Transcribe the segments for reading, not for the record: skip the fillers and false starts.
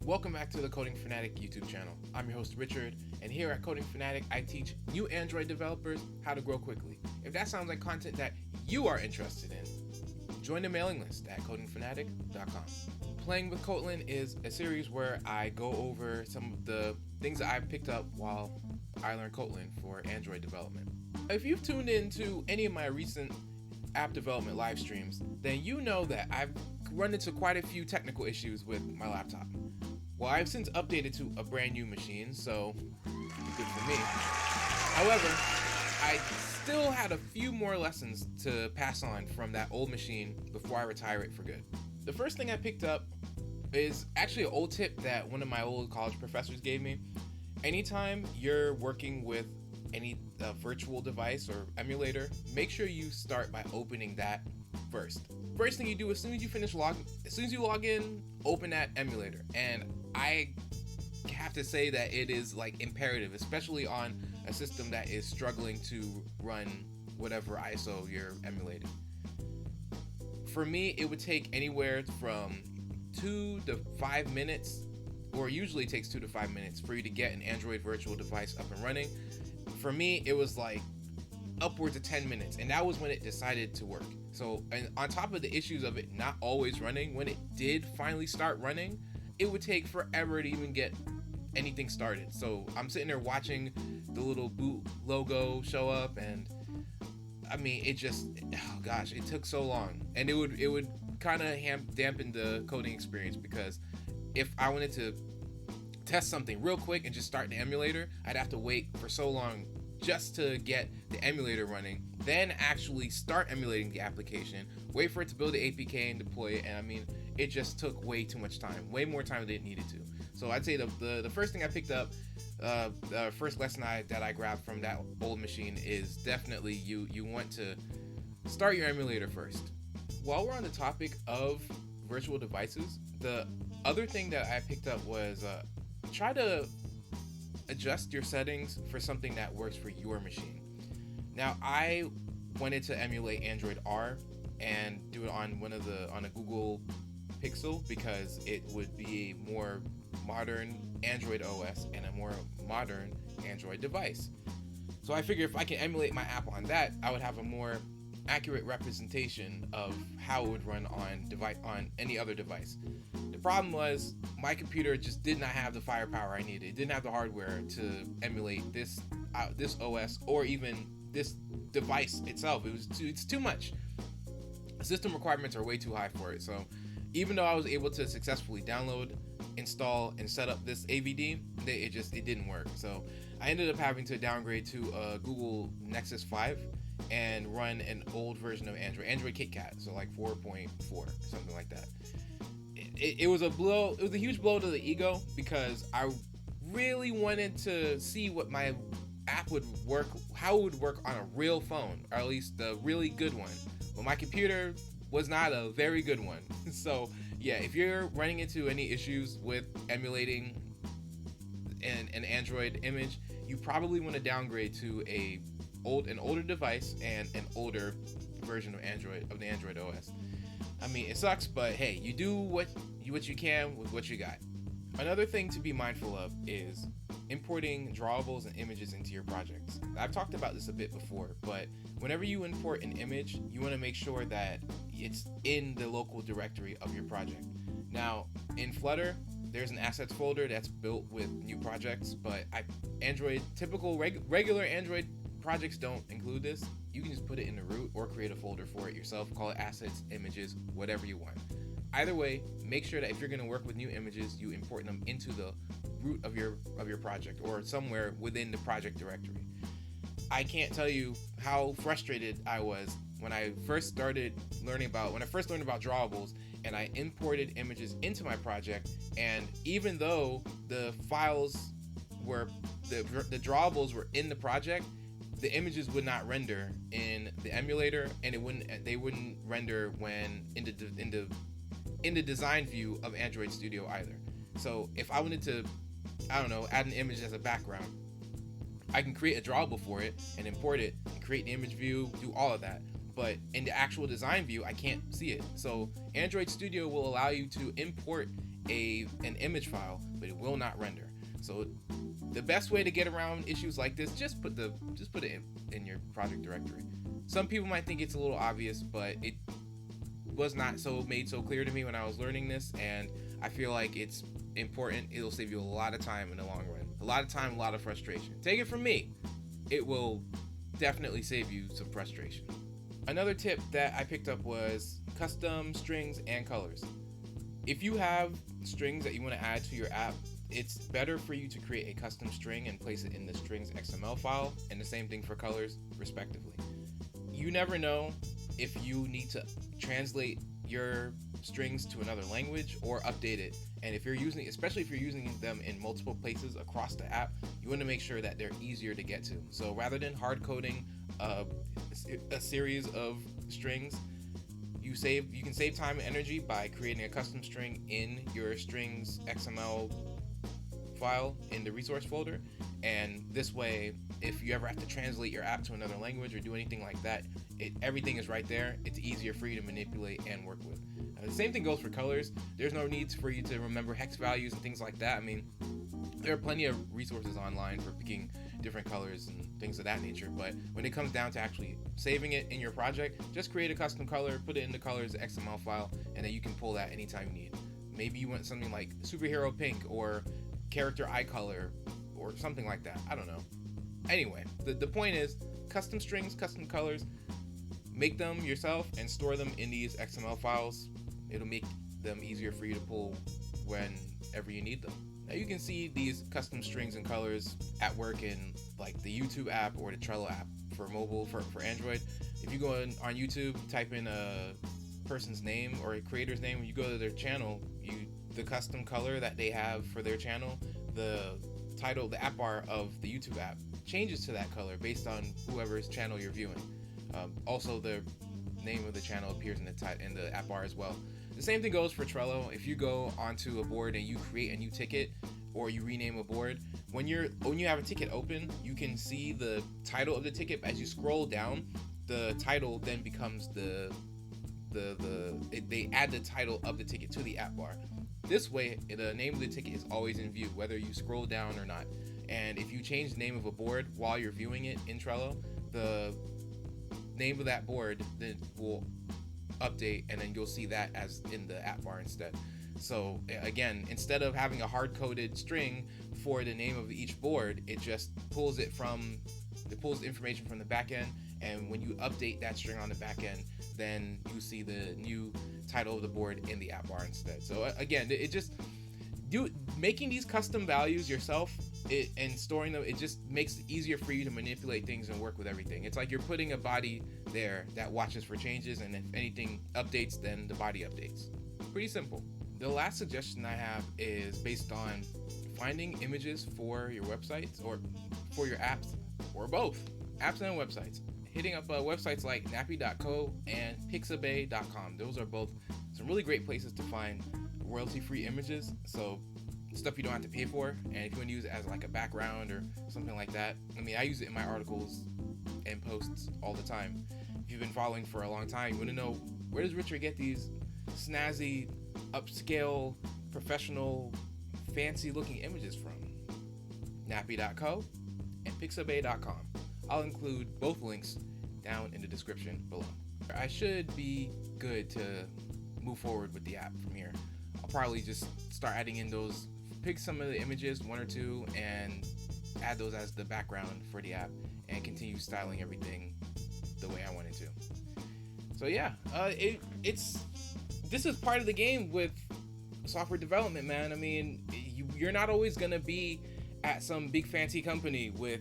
Welcome back to the Coding Fanatic YouTube channel. I'm your host Richard, and here at Coding Fanatic, I teach new Android developers how to grow quickly. If that sounds like content that you are interested in, join the mailing list at codingfanatic.com. Playing with Kotlin is a series where I go over some of the things that I've picked up while I learn Kotlin for Android development. If you've tuned into any of my recent app development live streams, then you know that I've run into quite a few technical issues with my laptop. Well, I've since updated to a brand new machine, so good for me. However, I still had a few more lessons to pass on from that old machine before I retire it for good. The first thing I picked up is actually an old tip that one of my old college professors gave me. Anytime you're working with any virtual device or emulator, make sure you start by opening that first. First thing you do as soon as you log in, open that emulator. And I have to say that it is like imperative, especially on a system that is struggling to run whatever ISO you're emulating. For me, it would take anywhere from 2 to 5 minutes, or usually takes 2 to 5 minutes for you to get an Android virtual device up and running. For me, it was like upwards of 10 minutes, and that was when it decided to work. So, and on top of the issues of it not always running, when it did finally start running, it would take forever to even get anything started. So I'm sitting there watching the little boot logo show up, and I mean, it just, oh gosh, it took so long. And it would kind of dampen the coding experience, because if I wanted to test something real quick and just start the emulator, I'd have to wait for so long just to get the emulator running, then actually start emulating the application, wait for it to build the APK and deploy it. And I mean, it just took way too much time, way more time than it needed to. So I'd say the first thing I picked up, the first lesson that I grabbed from that old machine is definitely you want to start your emulator first. While we're on the topic of virtual devices, the other thing that I picked up was try to adjust your settings for something that works for your machine. Now, I wanted to emulate Android R and do it on a Google Pixel, because it would be a more modern Android OS and a more modern Android device. So I figured if I can emulate my app on that, I would have a more accurate representation of how it would run on any other device. The problem was my computer just did not have the firepower I needed. It didn't have the hardware to emulate this OS or even this device itself. It's too much. The system requirements are way too high for it. So even though I was able to successfully download, install, and set up this AVD, it didn't work. So I ended up having to downgrade to a Google Nexus 5 and run an old version of Android KitKat, so like 4.4, something like that. It was a huge blow to the ego, because I really wanted to see what my app would work, how it would work on a real phone, or at least the really good one. But my computer was not a very good one. So yeah, if you're running into any issues with emulating an Android image, you probably want to downgrade to an older device and an older version of the Android OS. I mean, it sucks, but hey, you do what you can with what you got. Another thing to be mindful of is importing drawables and images into your projects. I've talked about this a bit before, but whenever you import an image, you want to make sure that it's in the local directory of your project. Now, in Flutter, there's an assets folder that's built with new projects, but typical regular Android projects don't include this. You can just put it in the root or create a folder for it yourself, call it assets, images, whatever you want. Either way, make sure that if you're going to work with new images, you import them into the root of your project or somewhere within the project directory. I can't tell you how frustrated I was when I first learned about drawables, and I imported images into my project, and even though the files were the drawables were in the project, the images would not render in the emulator, and they wouldn't render when in the design view of Android Studio either. So if I wanted to, add an image as a background, I can create a drawable for it and import it and create the image view, do all of that. But in the actual design view, I can't see it. So Android Studio will allow you to import an image file, but it will not render. So the best way to get around issues like this, just put it in your project directory. Some people might think it's a little obvious, but it was not made so clear to me when I was learning this, and I feel like it's important. It'll save you a lot of time in the long run. A lot of time, a lot of frustration. Take it from me, it will definitely save you some frustration. Another tip that I picked up was custom strings and colors. If you have strings that you want to add to your app, it's better for you to create a custom string and place it in the strings XML file, and the same thing for colors, respectively. You never know if you need to translate your strings to another language or update it. And if you're using, especially if you're using them in multiple places across the app, you want to make sure that they're easier to get to. So rather than hard coding a series of strings, you can save time and energy by creating a custom string in your strings XML file in the resource folder. And this way, if you ever have to translate your app to another language or do anything like that, everything is right there. It's easier for you to manipulate and work with. The same thing goes for colors. There's no need for you to remember hex values and things like that. I mean, there are plenty of resources online for picking different colors and things of that nature, but when it comes down to actually saving it in your project, just create a custom color, put it in the colors XML file, and then you can pull that anytime you need. Maybe you want something like superhero pink or character eye color or something like that. I don't know. Anyway, the point is, custom strings, custom colors, make them yourself and store them in these XML files. It'll make them easier for you to pull whenever you need them. Now you can see these custom strings and colors at work in like the YouTube app or the Trello app for mobile, for Android. If you go on YouTube, type in a person's name or a creator's name, when you go to their channel, the custom color that they have for their channel, the title, the app bar of the YouTube app changes to that color based on whoever's channel you're viewing. Also, the name of the channel appears in the app bar as well. The same thing goes for Trello. If you go onto a board and you create a new ticket or you rename a board, when you have a ticket open, you can see the title of the ticket. As you scroll down, the title then becomes they add the title of the ticket to the app bar. This way, the name of the ticket is always in view, whether you scroll down or not. And if you change the name of a board while you're viewing it in Trello, the name of that board then will update, and then you'll see that as in the app bar instead. So again, instead of having a hard-coded string for the name of each board, it just pulls information from the back end, and when you update that string on the back end, then you see the new title of the board in the app bar instead. So again, making these custom values yourself and storing them, it just makes it easier for you to manipulate things and work with everything. It's like you're putting a body there that watches for changes, and if anything updates, then the body updates. Pretty simple. The last suggestion I have is based on finding images for your websites or for your apps, or both, apps and websites. Hitting up websites like nappy.co and pixabay.com. Those are both some really great places to find royalty-free images, so stuff you don't have to pay for. And if you want to use it as like a background or something like that, I mean, I use it in my articles and posts all the time. If you've been following for a long time, you want to know, where does Richard get these snazzy, upscale, professional, fancy-looking images from? Nappy.co and pixabay.com. I'll include both links down in the description below. I should be good to move forward with the app from here. I'll probably just start adding in those, pick some of the images, one or two, and add those as the background for the app and continue styling everything the way I wanted to. So yeah, this is part of the game with software development, man. I mean, you're not always gonna be at some big fancy company with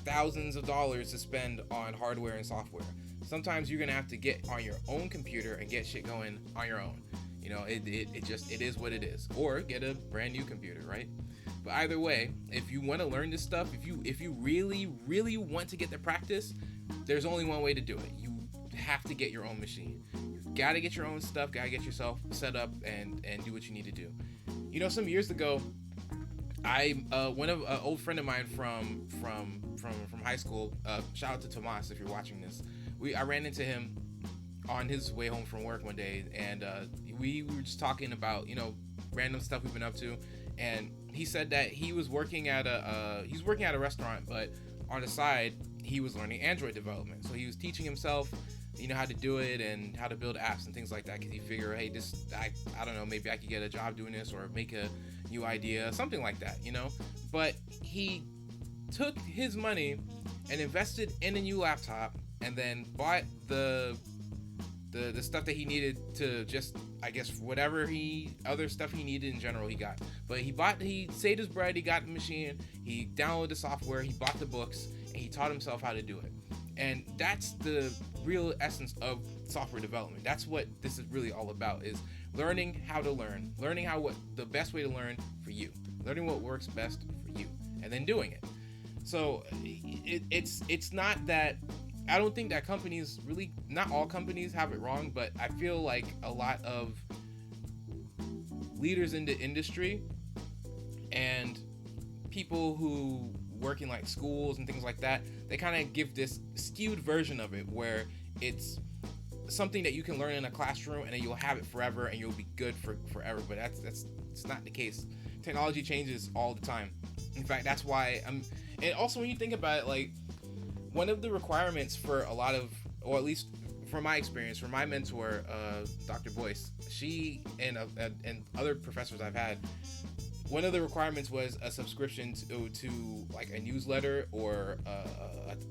thousands of dollars to spend on hardware and software. Sometimes you're gonna have to get on your own computer and get shit going on your own. You know, it is what it is. Or get a brand new computer, right? But either way, if you want to learn this stuff, if you really, really want to get the practice, there's only one way to do it. You have to get your own machine. You've got to get your own stuff, got to get yourself set up and do what you need to do. You know, some years ago, an old friend of mine from high school, shout out to Tomas if you're watching this. I ran into him on his way home from work one day, and we were just talking about, you know, random stuff we've been up to. And he said that he was working at a restaurant, but on the side he was learning Android development. So he was teaching himself, how to do it and how to build apps and things like that, because he figured, hey, I don't know, maybe I could get a job doing this or make a new idea, something like that, But he took his money and invested in a new laptop, and then bought the stuff that he needed to just, I guess, whatever other stuff he needed in general, he got. But he saved his bread, he got the machine, he downloaded the software, he bought the books, and he taught himself how to do it. And that's the real essence of software development. That's what this is really all about, is learning how to learn, what the best way to learn for you, learning what works best for you, and then doing it. So it's not that, I don't think that companies really, not all companies have it wrong, but I feel like a lot of leaders in the industry and people who work in like schools and things like that, they kind of give this skewed version of it where it's something that you can learn in a classroom and then you'll have it forever and you'll be good for forever. But it's not the case. Technology changes all the time. In fact, that's why and also when you think about it, like, one of the requirements for a lot of, or at least from my experience, from my mentor, Dr. Boyce, she and other professors I've had, one of the requirements was a subscription to like a newsletter or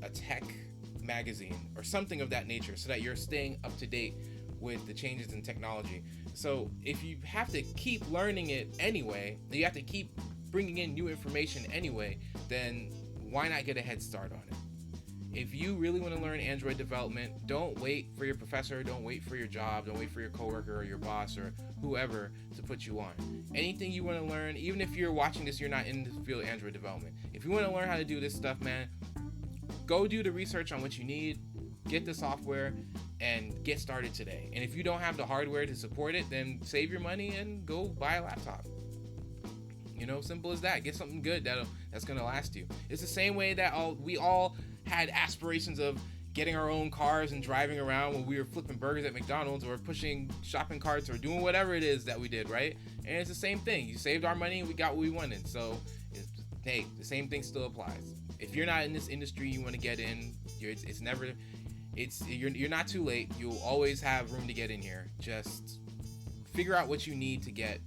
a tech magazine or something of that nature, so that you're staying up to date with the changes in technology. So if you have to keep learning it anyway, you have to keep bringing in new information anyway, then why not get a head start on it? If you really want to learn Android development, don't wait for your professor, don't wait for your job, don't wait for your coworker or your boss or whoever to put you on. Anything you want to learn, even if you're watching this, you're not in the field of Android development. If you want to learn how to do this stuff, man, go do the research on what you need, get the software, and get started today. And if you don't have the hardware to support it, then save your money and go buy a laptop. Simple as that. Get something good that's gonna last you. It's the same way that we all had aspirations of getting our own cars and driving around when we were flipping burgers at McDonald's or pushing shopping carts or doing whatever it is that we did, right? And it's the same thing. You saved our money and we got what we wanted. So, hey, the same thing still applies. If you're not in this industry you want to get in, you're not too late. You'll always have room to get in here. Just figure out what you need to get.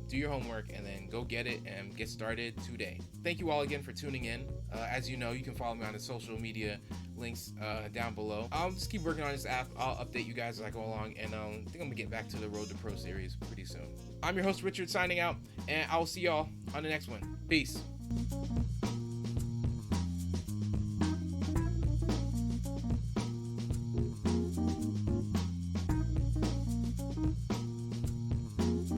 Do your homework and then go get it and get started today. Thank you all again for tuning in. As you know, you can follow me on the social media links down below. I'll just keep working on this app. I'll update you guys as I go along, and I think I'm gonna get back to the Road to Pro series pretty soon. I'm your host, Richard, signing out, and I'll see y'all on the next one. Peace.